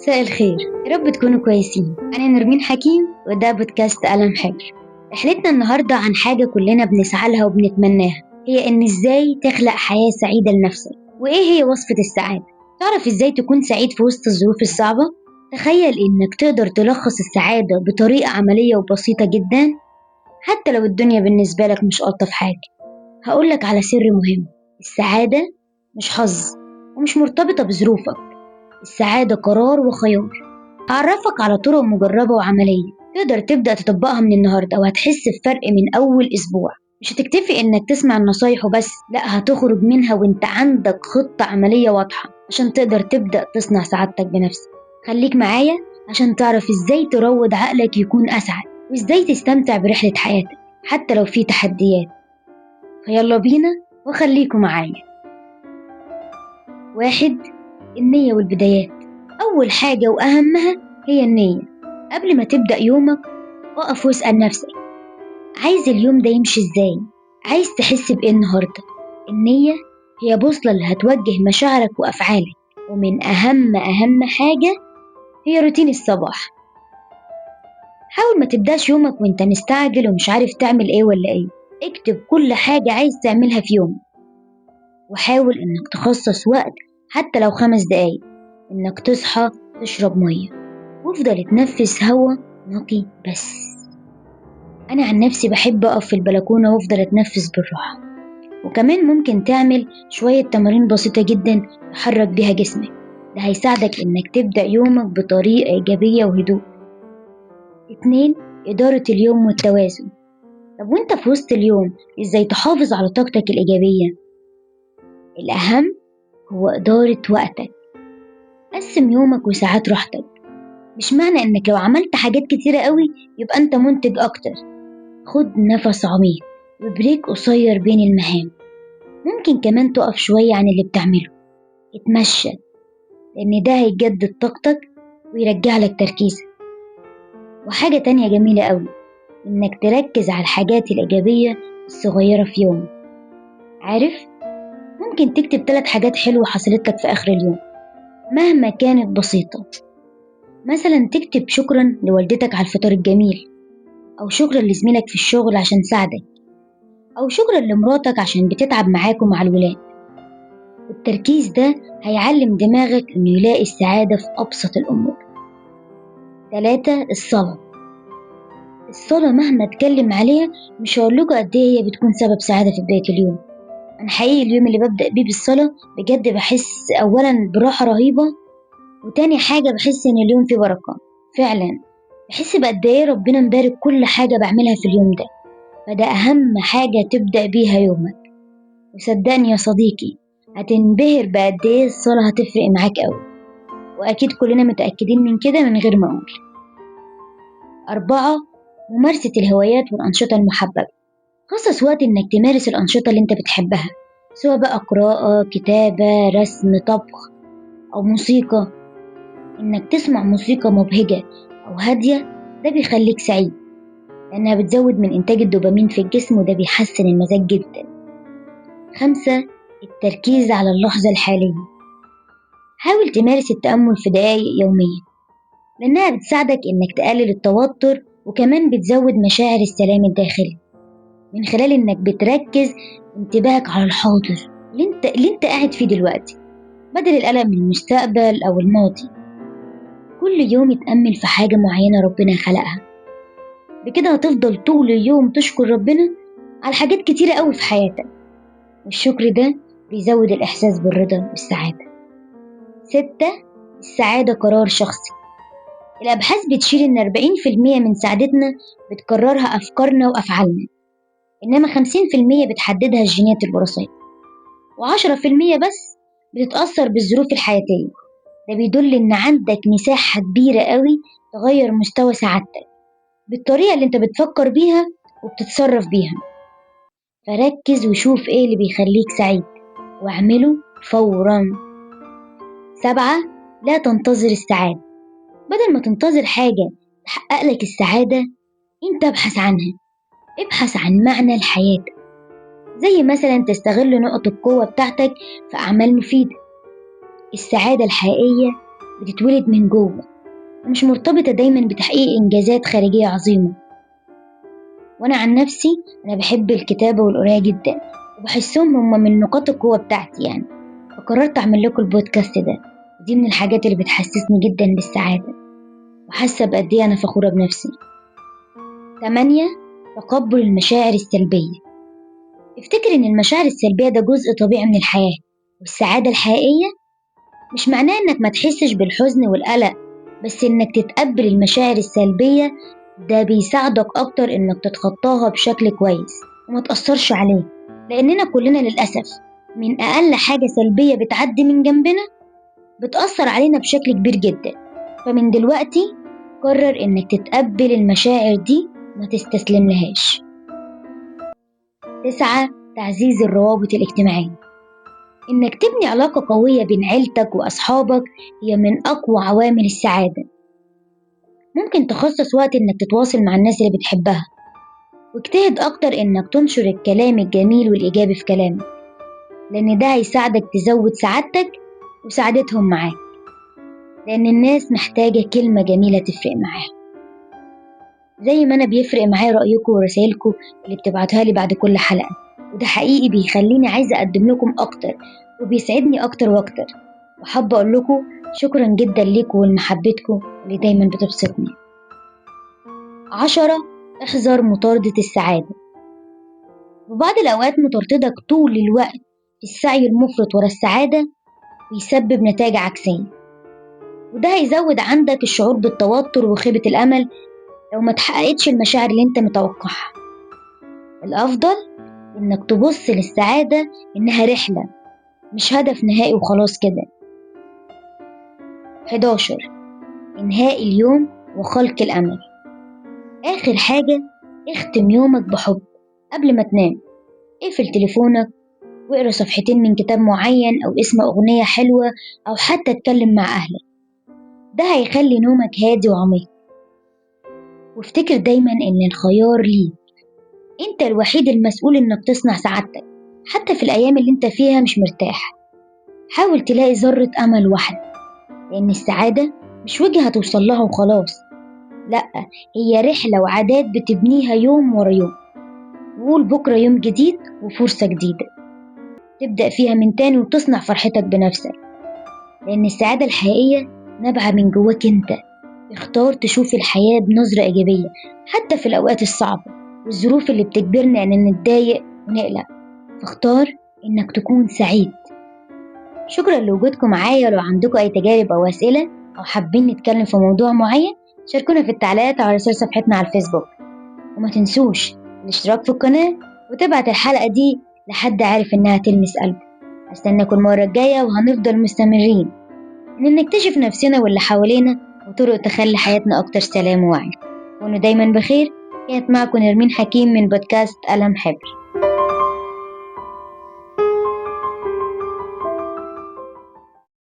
مساء الخير، يا رب تكونوا كويسين. أنا نرمين حكيم وده بودكاست قلم حبر. رحلتنا النهاردة عن حاجة كلنا بنسعى لها وبنتمناها، هي إن إزاي تخلق حياة سعيدة لنفسك. وإيه هي وصفة السعادة؟ تعرف إزاي تكون سعيد في وسط الظروف الصعبة؟ تخيل إنك تقدر تلخص السعادة بطريقة عملية وبسيطة جدا، حتى لو الدنيا بالنسبة لك مش ألطف حاجة. هقولك على سر مهم: السعادة مش حظ ومش مرتبطة بظروفك، السعادة قرار وخيار. هعرفك على طرق مجربة وعملية تقدر تبدأ تطبقها من النهاردة، وهتحس بفرق من أول أسبوع. مش هتكتفي إنك تسمع النصايح وبس، لأ، هتخرج منها وإنت عندك خطة عملية واضحة عشان تقدر تبدأ تصنع سعادتك بنفسك. خليك معايا عشان تعرف إزاي تروض عقلك يكون أسعد، وإزاي تستمتع برحلة حياتك حتى لو في تحديات. فيلا بينا وخليكوا معايا. 1. النية والبدايات. أول حاجة وأهمها هي النية. قبل ما تبدأ يومك وقف واسأل نفسك: عايز اليوم ده يمشي إزاي؟ عايز تحس بإيه النهاردة؟ النية هي بوصلة اللي هتوجه مشاعرك وأفعالك. ومن أهم حاجة هي روتين الصباح. حاول ما تبدأش يومك وانت مستعجل ومش عارف تعمل ايه ولا ايه. اكتب كل حاجة عايز تعملها في يوم، وحاول انك تخصص وقت حتى لو 5 دقايق انك تصحى تشرب مية وافضل اتنفس هوا نقي بس. انا عن نفسي بحب اقف في البلكونة وافضل اتنفس بالراحة. وكمان ممكن تعمل شوية تمارين بسيطة جدا تحرك بيها جسمك، ده هيساعدك انك تبدأ يومك بطريقة ايجابية وهدوء. 2. إدارة اليوم والتوازن. طب وانت في وسط اليوم ازاي تحافظ على طاقتك الإيجابية؟ الأهم هو إدارة وقتك. قسم يومك وساعات راحتك. مش معنى انك لو عملت حاجات كتيرة قوي يبقى انت منتج اكتر. خد نفس عميق وبريك قصير بين المهام. ممكن كمان تقف شوية عن اللي بتعمله، اتمشى، لان ده هيجدد طاقتك ويرجع لك تركيزك. وحاجة تانية جميلة قوي، انك تركز على الحاجات الإيجابية الصغيرة في يومك. عارف، ممكن تكتب 3 حاجات حلوة حصلت لك في آخر اليوم مهما كانت بسيطة. مثلا تكتب شكرا لوالدتك على الفطار الجميل، أو شكرا لزميلك في الشغل عشان ساعدك، أو شكرا لمراتك عشان بتتعب معاك ومع الولاد. التركيز ده هيعلم دماغك إنه يلاقي السعادة في أبسط الأمور. 3. الصلاة مهما اتكلم عليها مش هقولكوا قد ايه هي بتكون سبب سعادة في بداية اليوم. أنا حقيقي اليوم اللي ببدأ بيه بالصلاة بجد بحس أولا براحة رهيبة، وتاني حاجة بحس إن اليوم فيه بركة فعلا. بحس بقد ايه ربنا مبارك كل حاجة بعملها في اليوم ده. فده أهم حاجة تبدأ بيها يومك. وصدقني يا صديقي، هتنبهر بقد ايه الصلاة هتفرق معاك أوي، وأكيد كلنا متأكدين من كده من غير ما أقول. 4. ممارسة الهوايات والأنشطة المحببة. خصص وقت إنك تمارس الأنشطة اللي أنت بتحبها، سواء بقى قراءة، كتابة، رسم، طبخ، أو موسيقى. إنك تسمع موسيقى مبهجة أو هادية ده بيخليك سعيد، لأنها بتزود من إنتاج الدوبامين في الجسم، وده بيحسن المزاج جدا. 5. التركيز على اللحظة الحالية. حاول تمارس التأمل في دقائق يوميا، لأنها بتساعدك إنك تقلل التوتر، وكمان بتزود مشاعر السلام الداخلي من خلال إنك بتركز انتباهك على الحاضر اللي انت قاعد فيه دلوقتي، بدل القلق من المستقبل أو الماضي. كل يوم اتأمل في حاجة معينة ربنا خلقها، بكده هتفضل طول اليوم تشكر ربنا على حاجات كتيرة قوي في حياتك، والشكر ده بيزود الإحساس بالرضا والسعادة. 6. السعادة قرار شخصي. الأبحاث بتشير إن 40% من سعادتنا بتكررها أفكارنا وأفعالنا، إنما 50% بتحددها الجينات الوراثية، و10% بس بتتأثر بالظروف الحياتية. ده بيدل إن عندك مساحة كبيرة قوي تغير مستوى سعادتك بالطريقة اللي انت بتفكر بيها وبتتصرف بيها. فركز وشوف ايه اللي بيخليك سعيد واعمله فورا. 7. لا تنتظر السعادة. بدل ما تنتظر حاجة تحقق لك السعادة، انت ابحث عنها. ابحث عن معنى لحياتك، زي مثلا تستغل نقط القوة بتاعتك في أعمال مفيدة. السعادة الحقيقية بتتولد من جوه ومش مرتبطة دايما بتحقيق إنجازات خارجية عظيمة. وأنا عن نفسي أنا بحب الكتابة والقراية جدا، وبحسهم هما من نقاط القوة بتاعتي يعني. فقررت أعمل لكم البودكاست ده. دي من الحاجات اللي بتحسسني جدا بالسعادة، وحاسة بقد إيه أنا فخورة بنفسي. 8. تقبل المشاعر السلبية. افتكر إن المشاعر السلبية ده جزء طبيعي من الحياة، والسعادة الحقيقية مش معناه إنك ما تحسش بالحزن والقلق، بس إنك تتقبل المشاعر السلبية ده بيساعدك أكتر إنك تتخطاها بشكل كويس وما تأثرش عليه. لأننا كلنا للأسف من أقل حاجة سلبية بتعدي من جنبنا بتأثر علينا بشكل كبير جدا. فمن دلوقتي قرر إنك تتقبل المشاعر دي وما تستسلم لهاش. 9. تعزيز الروابط الاجتماعية. إنك تبني علاقة قوية بين عيلتك وأصحابك هي من أقوى عوامل السعادة. ممكن تخصص وقت إنك تتواصل مع الناس اللي بتحبها، واجتهد أكتر إنك تنشر الكلام الجميل والإيجابي في كلامك، لأن ده هيساعدك تزود سعادتك وسعادتهم معاك، لأن الناس محتاجة كلمة جميلة تفرق معاها. زي ما أنا بيفرق معايا رأيكم ورسائلكم اللي بتبعتوها لي بعد كل حلقة، وده حقيقي بيخليني عايزة أقدم لكم أكتر وبيسعدني أكتر وأكتر. وحابة أقول لكم شكرا جدا ليكم ولمحبتكم اللي دايما بتبسطني. 10. احذر مطاردة السعادة. وبعض الأوقات مطاردتك طول الوقت في السعي المفرط ورا السعادة بيسبب نتائج عكسية، وده هيزود عندك الشعور بالتوتر وخيبة الأمل لو ما تحققتش المشاعر اللي انت متوقعها. الأفضل إنك تبص للسعادة إنها رحلة مش هدف نهائي وخلاص كده. 11. إنهاء اليوم وخلق الأمل. آخر حاجة، اختم يومك بحب قبل ما تنام. اقفل تليفونك واقرا صفحتين من كتاب معين أو اسمع أغنية حلوة أو حتى اتكلم مع أهلك. ده هيخلي نومك هادي وعميق. وافتكر دايما إن الخيار ليك، انت الوحيد المسؤول إنك تصنع سعادتك حتى في الأيام اللي انت فيها مش مرتاح. حاول تلاقي ذرة أمل واحدة، لأن السعادة مش وجهة توصل لها وخلاص، لأ، هي رحلة وعادات بتبنيها يوم ورا يوم. وقول بكرة يوم جديد وفرصة جديدة تبدأ فيها من تاني وتصنع فرحتك بنفسك، لأن السعادة الحقيقية نابعة من جواك انت. اختار تشوف الحياة بنظرة إيجابية حتى في الأوقات الصعبة والظروف اللي بتجبرنا أن نتضايق ونقلق، فاختار إنك تكون سعيد. شكرا لوجودكم معايا. لو عندكم أي تجارب أو أسئلة أو حابين نتكلم في موضوع معين شاركونا في التعليقات أو رسائل صفحتنا على الفيسبوك. وما تنسوش الاشتراك في القناة وتبعت الحلقة دي لحد عارف إنها تلمس قلبه. أستناكم المرة الجاية وهنفضل مستمرين إن نكتشف نفسنا واللي حوالينا وطرق تخلي حياتنا أكتر سلام ووعي. كونوا دايما بخير. كانت معكم نرمين حكيم من بودكاست قلم حبر.